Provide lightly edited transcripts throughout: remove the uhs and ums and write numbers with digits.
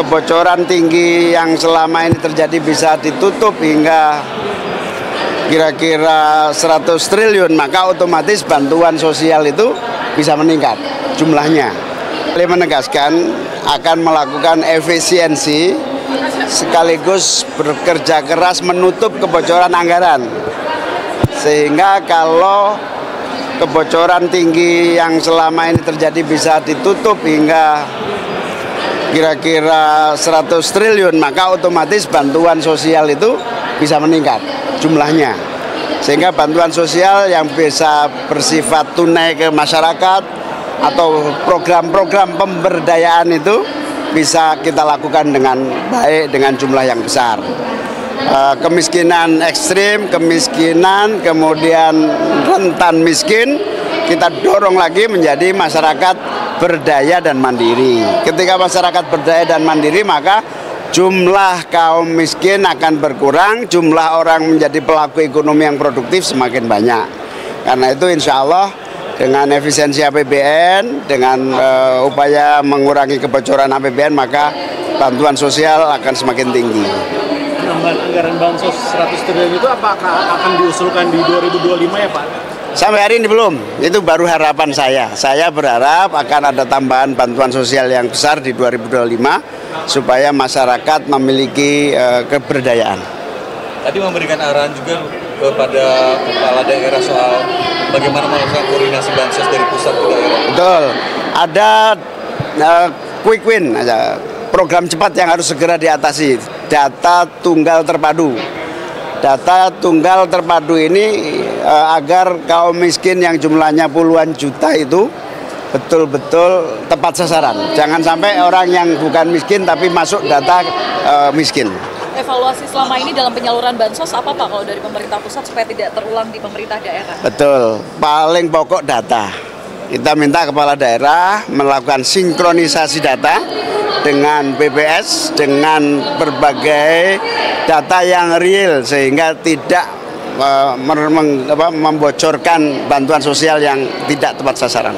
kebocoran tinggi yang selama ini terjadi bisa ditutup hingga kira-kira 100 triliun, maka otomatis bantuan sosial itu bisa meningkat jumlahnya. Saya menegaskan akan melakukan efisiensi sekaligus bekerja keras menutup kebocoran anggaran. Sehingga kalau kebocoran tinggi yang selama ini terjadi bisa ditutup hingga kira-kira 100 triliun, maka otomatis bantuan sosial itu bisa meningkat jumlahnya. Sehingga bantuan sosial yang bisa bersifat tunai ke masyarakat atau program-program pemberdayaan itu bisa kita lakukan dengan baik dengan jumlah yang besar. Kemiskinan ekstrim, kemiskinan, kemudian rentan miskin, kita dorong lagi menjadi masyarakat berdaya dan mandiri. Ketika masyarakat berdaya dan mandiri, maka jumlah kaum miskin akan berkurang, jumlah orang menjadi pelaku ekonomi yang produktif semakin banyak. Karena itu insya Allah dengan efisiensi APBN, dengan upaya mengurangi kebocoran APBN, maka bantuan sosial akan semakin tinggi. Penambahan anggaran bansos 100 triliun itu apakah akan diusulkan di 2025 ya Pak? Sampai hari ini belum, itu baru harapan saya. Saya berharap akan ada tambahan bantuan sosial yang besar di 2025 supaya masyarakat memiliki keberdayaan. Tadi memberikan arahan juga kepada kepala daerah soal bagaimana melakukan koordinasi bansos dari pusat ke daerah. Betul, ada quick win, program cepat yang harus segera diatasi. Data tunggal terpadu. Data tunggal terpadu ini agar kaum miskin yang jumlahnya puluhan juta itu betul-betul tepat sasaran. Jangan sampai orang yang bukan miskin tapi masuk data miskin. Evaluasi selama ini dalam penyaluran bansos apa Pak kalau dari pemerintah pusat supaya tidak terulang di pemerintah daerah? Betul, paling pokok data. Kita minta kepala daerah melakukan sinkronisasi data dengan BPS, dengan berbagai data yang real sehingga tidak membocorkan bantuan sosial yang tidak tepat sasaran.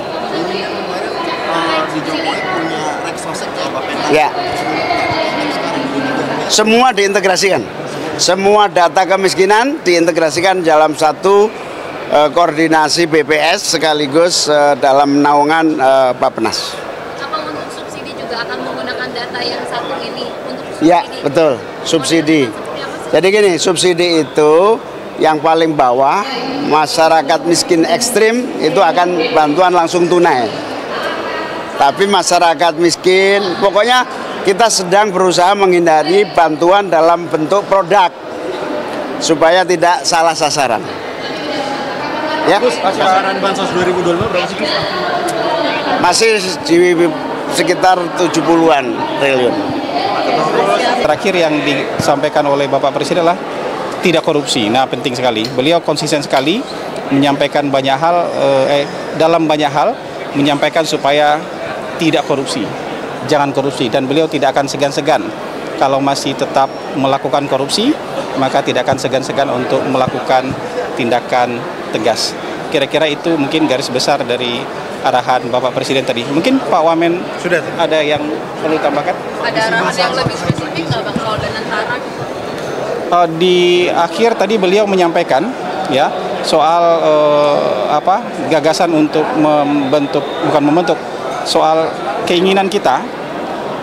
Di Jokowi punya reksosek ya Pak? Ya. Semua diintegrasikan, semua data kemiskinan diintegrasikan dalam satu koordinasi BPS sekaligus dalam naungan Bappenas. Apa untuk subsidi juga akan menggunakan data yang satu ini untuk subsidi? Ya, betul, subsidi. Jadi gini, subsidi itu yang paling bawah, masyarakat miskin ekstrim itu akan bantuan langsung tunai. Tapi masyarakat miskin, pokoknya kita sedang berusaha menghindari bantuan dalam bentuk produk supaya tidak salah sasaran. Ya. Sasaran bansos 2025 berapa sih? Masih di sekitar 70-an triliun. Terakhir yang disampaikan oleh Bapak Presiden adalah tidak korupsi. Nah, penting sekali. Beliau konsisten sekali menyampaikan banyak hal, dalam banyak hal menyampaikan supaya tidak korupsi. Jangan korupsi, dan beliau tidak akan segan-segan kalau masih tetap melakukan korupsi, maka tidak akan segan-segan untuk melakukan tindakan tegas. Kira-kira itu mungkin garis besar dari arahan Bapak Presiden tadi. Mungkin Pak Wamen sudah ada yang perlu tambahkan? Ada arahan yang lebih spesifik nggak Bang soal Danantara? Di akhir tadi beliau menyampaikan ya soal gagasan untuk membentuk soal keinginan kita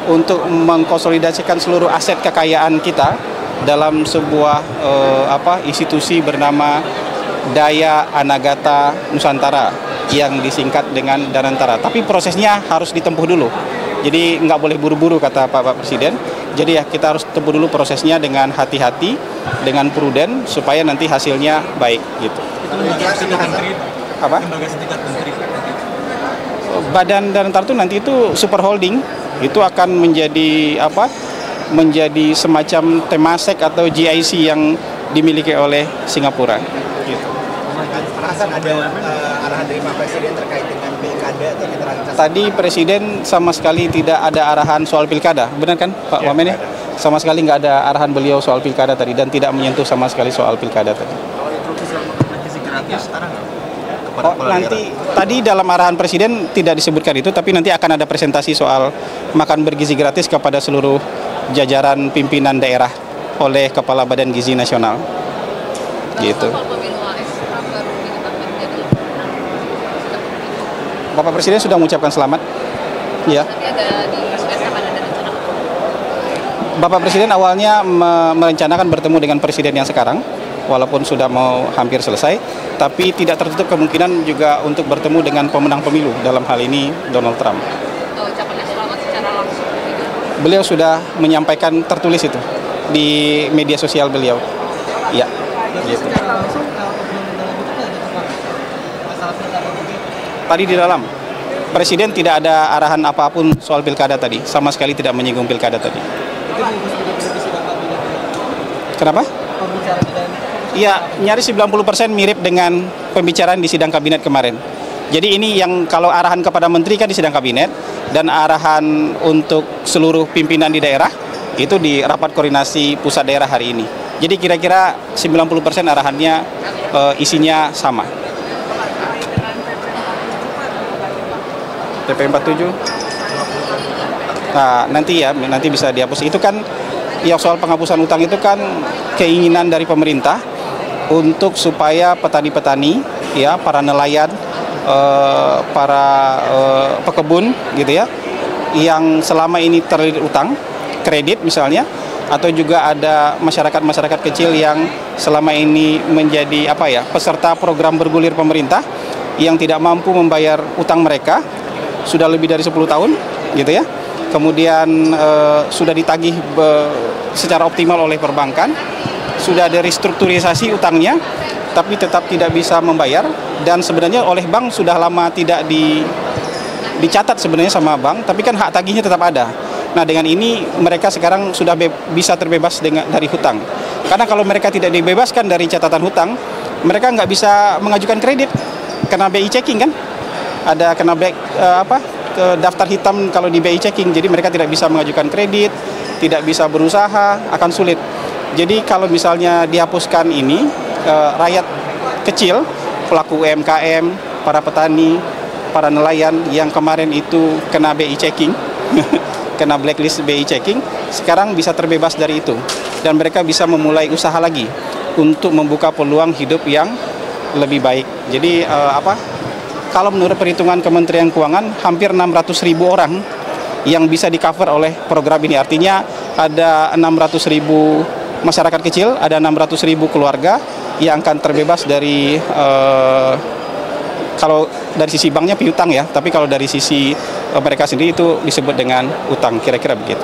untuk mengkonsolidasikan seluruh aset kekayaan kita dalam sebuah institusi bernama Daya Anagata Nusantara yang disingkat dengan Danantara. Tapi prosesnya harus ditempuh dulu. Jadi nggak boleh buru-buru kata Pak Presiden. Jadi ya kita harus tempuh dulu prosesnya dengan hati-hati, dengan prudent supaya nanti hasilnya baik gitu. Apa? Badan Danantara itu nanti itu super holding, itu akan menjadi menjadi semacam Temasek atau GIC yang dimiliki oleh Singapura. Gitu. Ada arahan dari Pak Presiden terkait dengan pilkada atau netralitas? Tadi Presiden sama sekali tidak ada arahan soal pilkada, benar kan Pak Wamen ya? Sama sekali nggak ada arahan beliau soal pilkada tadi dan tidak menyentuh sama sekali soal pilkada tadi. Kalau instruksi soal makan gizi gratis sekarang kepada kepala nanti tadi dalam arahan Presiden tidak disebutkan itu, tapi nanti akan ada presentasi soal makan bergizi gratis kepada seluruh jajaran pimpinan daerah oleh Kepala Badan Gizi Nasional. Gitu. Bapak Presiden sudah mengucapkan selamat. Ya. Bapak Presiden awalnya merencanakan bertemu dengan Presiden yang sekarang, walaupun sudah mau hampir selesai, tapi tidak tertutup kemungkinan juga untuk bertemu dengan pemenang pemilu, dalam hal ini Donald Trump. Ucapannya selamat secara langsung. Beliau sudah menyampaikan tertulis itu di media sosial beliau. Ya. Gitu. Tadi di dalam, Presiden tidak ada arahan apapun soal pilkada tadi, sama sekali tidak menyinggung pilkada tadi. Kenapa? Iya, nyaris 90% mirip dengan pembicaraan di sidang kabinet kemarin. Jadi ini yang kalau arahan kepada menteri kan di sidang kabinet, dan arahan untuk seluruh pimpinan di daerah itu di rapat koordinasi pusat daerah hari ini. Jadi kira-kira 90% arahannya isinya sama. TP 47. Nah, nanti bisa dihapus. Itu kan yang soal penghapusan utang itu kan keinginan dari pemerintah untuk supaya petani-petani, ya, para nelayan, para pekebun gitu ya, yang selama ini terlilit utang, kredit misalnya, atau juga ada masyarakat kecil yang selama ini menjadi peserta program bergulir pemerintah yang tidak mampu membayar utang mereka sudah lebih dari 10 tahun gitu ya. Kemudian sudah ditagih secara optimal oleh perbankan, sudah ada restrukturisasi utangnya, tapi tetap tidak bisa membayar, dan sebenarnya oleh bank sudah lama tidak dicatat sebenarnya sama bank, tapi kan hak tagihnya tetap ada. Nah, dengan ini mereka sekarang sudah bisa terbebas dari hutang. Karena kalau mereka tidak dibebaskan dari catatan hutang, mereka nggak bisa mengajukan kredit, kena BI checking kan? Ada kena daftar hitam kalau di BI checking, jadi mereka tidak bisa mengajukan kredit, tidak bisa berusaha, akan sulit. Jadi kalau misalnya dihapuskan ini, rakyat kecil, pelaku UMKM, para petani, para nelayan yang kemarin itu kena BI checking, kena blacklist BI checking, sekarang bisa terbebas dari itu, dan mereka bisa memulai usaha lagi untuk membuka peluang hidup yang lebih baik. Jadi kalau menurut perhitungan Kementerian Keuangan, hampir 600.000 orang yang bisa di-cover oleh program ini. Artinya ada 600.000 masyarakat kecil, ada 600.000 keluarga yang akan terbebas dari, kalau dari sisi banknya piutang ya, tapi kalau dari sisi mereka sendiri itu disebut dengan utang, kira-kira begitu.